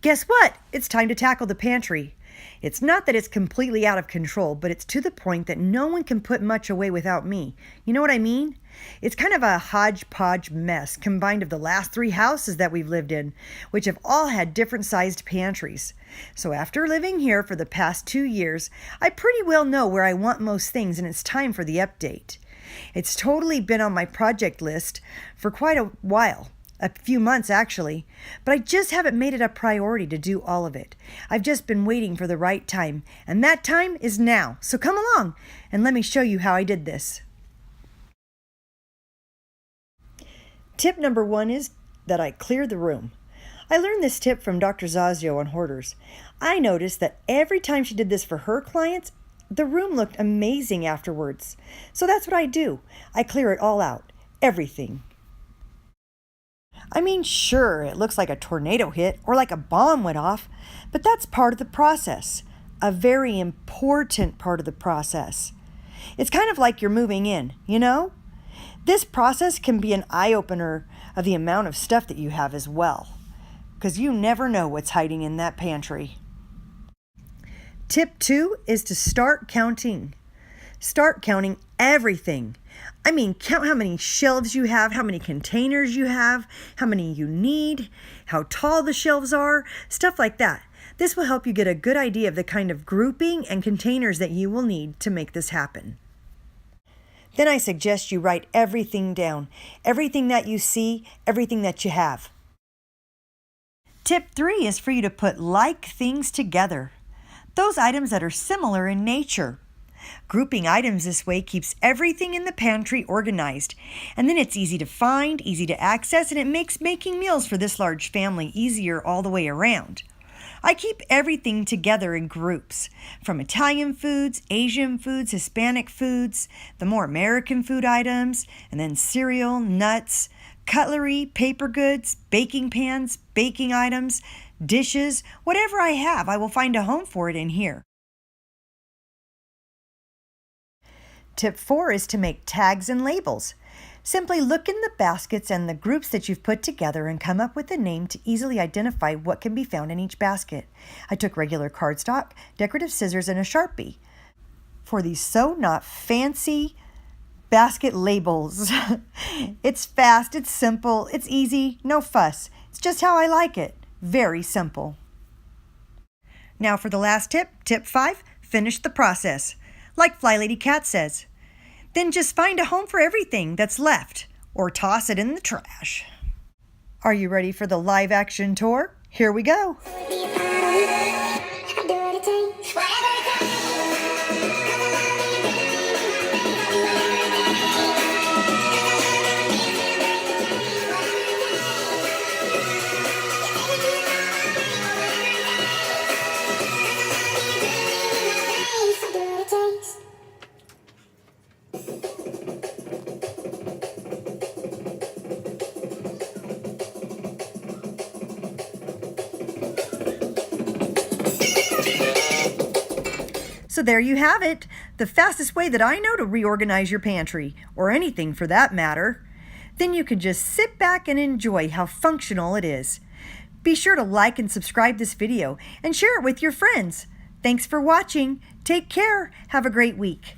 Guess what? It's time to tackle the pantry. It's not that it's completely out of control, but it's to the point that no one can put much away without me. You know what I mean? It's kind of a hodgepodge mess combined of the last 3 houses that we've lived in, which have all had different sized pantries. So after living here for the past 2 years, I pretty well know where I want most things, and it's time for the update. It's totally been on my project list for quite a while. A few months, actually, but I just haven't made it a priority to do all of it. I've just been waiting for the right time, and that time is now. So come along and let me show you how I did this. Tip number 1 is that I clear the room. I learned this tip from Dr. Zazio on hoarders. I noticed that every time she did this for her clients, the room looked amazing afterwards. So that's what I do. I clear it all out, everything. I mean, sure, it looks like a tornado hit or like a bomb went off, but that's part of the process, a very important part of the process. It's kind of like you're moving in, you know? This process can be an eye-opener of the amount of stuff that you have as well, because you never know what's hiding in that pantry. Tip 2 is to start counting. Start counting everything. I mean, count how many shelves you have, how many containers you have, how many you need, how tall the shelves are, stuff like that. This will help you get a good idea of the kind of grouping and containers that you will need to make this happen. Then I suggest you write everything down, everything that you see, everything that you have. Tip 3 is for you to put like things together, those items that are similar in nature. Grouping items this way keeps everything in the pantry organized, and then it's easy to find, easy to access, and it makes making meals for this large family easier all the way around. I keep everything together in groups, from Italian foods, Asian foods, Hispanic foods, the more American food items, and then cereal, nuts, cutlery, paper goods, baking pans, baking items, dishes, whatever I have, I will find a home for it in here. Tip 4 is to make tags and labels. Simply look in the baskets and the groups that you've put together and come up with a name to easily identify what can be found in each basket. I took regular cardstock, decorative scissors, and a Sharpie for these not fancy basket labels. It's fast, it's simple, it's easy, no fuss. It's just how I like it. Very simple. Now for the last tip, tip 5, finish the process. Like Fly Lady Cat says, then just find a home for everything that's left or toss it in the trash. Are you ready for the live action tour? Here we go. So there you have it, the fastest way that I know to reorganize your pantry, or anything for that matter. Then you can just sit back and enjoy how functional it is. Be sure to like and subscribe this video and share it with your friends. Thanks for watching. Take care. Have a great week.